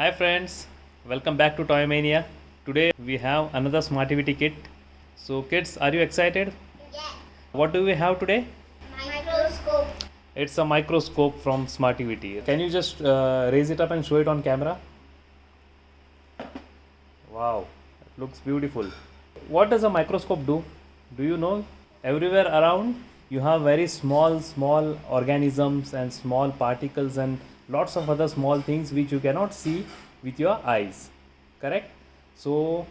Hi friends, welcome back to Toy Mania. Today we have another Smartivity kit. So kids, are you excited? Yeah. What do we have today? Microscope. It's a microscope from Smartivity. Can you just raise it up and show it on camera? Wow, it looks beautiful. What does a microscope do? Do you know? Everywhere around you have very small organisms and small particles and lots of other small things which you cannot see with your eyes. Correct? So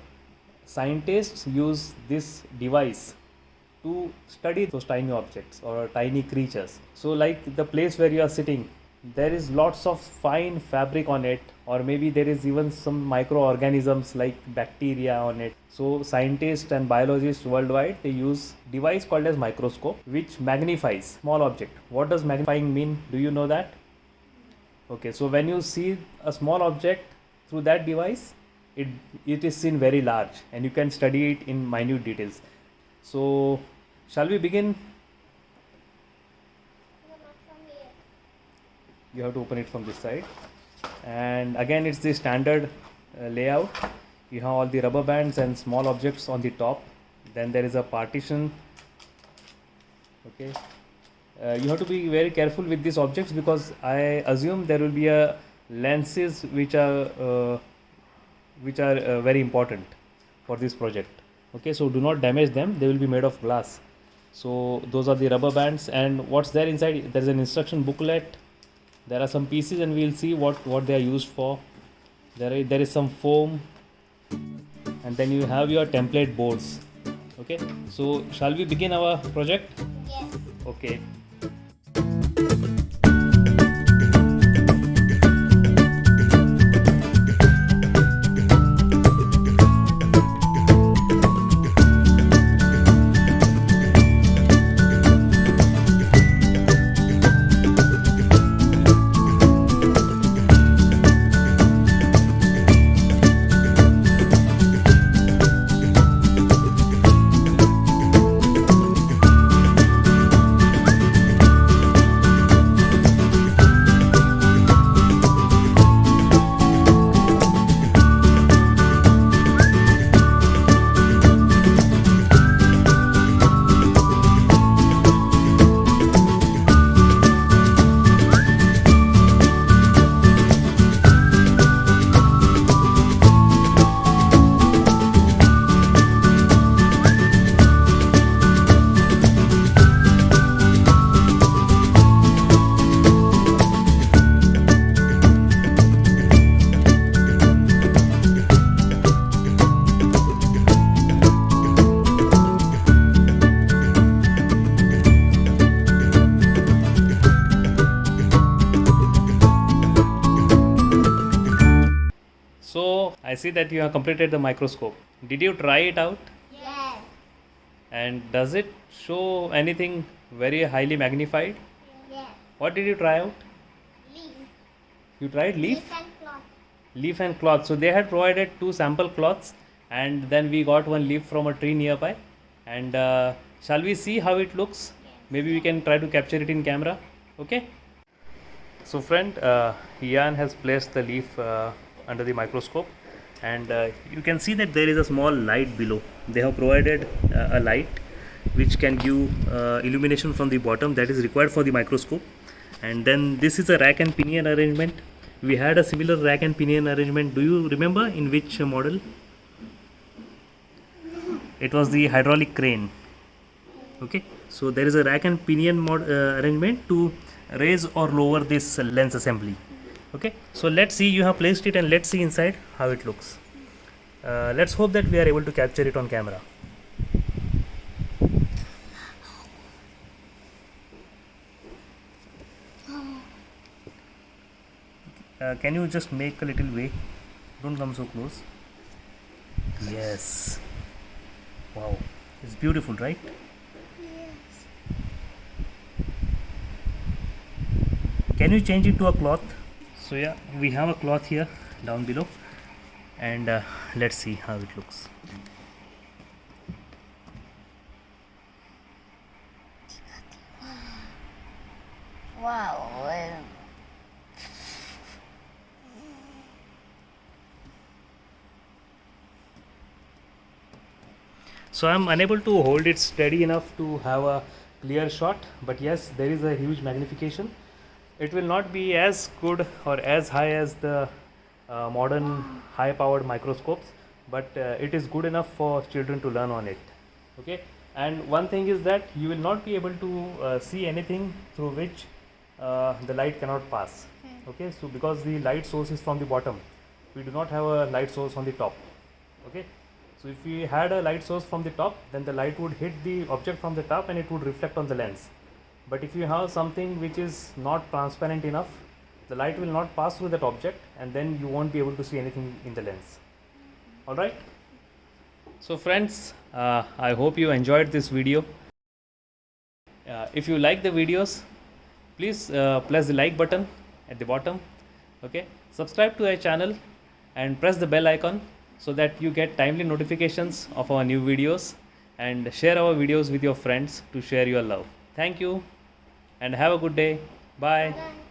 scientists use this device to study those tiny objects or tiny creatures. So like the place where you are sitting, there is lots of fine fabric on it, or maybe there is even some microorganisms like bacteria on it. So scientists and biologists worldwide, they use device called as microscope, which magnifies small object. What does magnifying mean? Do you know that? Okay, so when you see a small object through that device, it is seen very large and you can study it in minute details. So shall we begin? You have to open it from this side, and again it's the standard layout. You have all the rubber bands and small objects on the top, then there is a partition. Okay, you have to be very careful with these objects because I assume there will be a lenses which are very important for this project. Okay, so do not damage them, they will be made of glass. So those are the rubber bands, and what's there inside? There is an instruction booklet, there are some pieces, and we'll see what they are used for. There is some foam, and then you have your template boards. Okay, so shall we begin our project? Yes. Okay. So I see that you have completed the microscope. Did you try it out? Yes. And does it show anything very highly magnified? Yes. What did you try out? Leaf. You tried leaf? Leaf and cloth. Leaf and cloth. So they had provided 2 sample cloths, and then we got one leaf from a tree nearby. And shall we see how it looks? Yes. Maybe we can try to capture it in camera. Okay. So friend, Ian has placed the leaf under the microscope, and you can see that there is a small light below. They have provided a light which can give illumination from the bottom that is required for the microscope. And then this is a rack and pinion arrangement. We had a similar rack and pinion arrangement. Do you remember in which model? It was the hydraulic crane. Okay, so there is a rack and pinion arrangement to raise or lower this lens assembly. Okay, so let's see, you have placed it, and let's see inside how it looks. Let's hope that we are able to capture it on camera. Can you just make a little way? Don't come so close. Yes. Wow, it's beautiful, right? Yes. Can you change it to a cloth? So yeah, we have a cloth here down below, and let's see how it looks. Wow. So I'm unable to hold it steady enough to have a clear shot, but yes, there is a huge magnification. It will not be as good or as high as the modern high powered microscopes, but it is good enough for children to learn on it. Okay, and one thing is that you will not be able to see anything through which the light cannot pass. Okay, so because the light source is from the bottom, we do not have a light source on the top. Okay, so if we had a light source from the top, then the light would hit the object from the top and it would reflect on the lens. But if you have something which is not transparent enough, the light will not pass through that object and then you won't be able to see anything in the lens. Alright? So friends, I hope you enjoyed this video. If you like the videos, please press the like button at the bottom. Okay, subscribe to our channel and press the bell icon so that you get timely notifications of our new videos, and share our videos with your friends to share your love. Thank you and have a good day. Bye. Bye.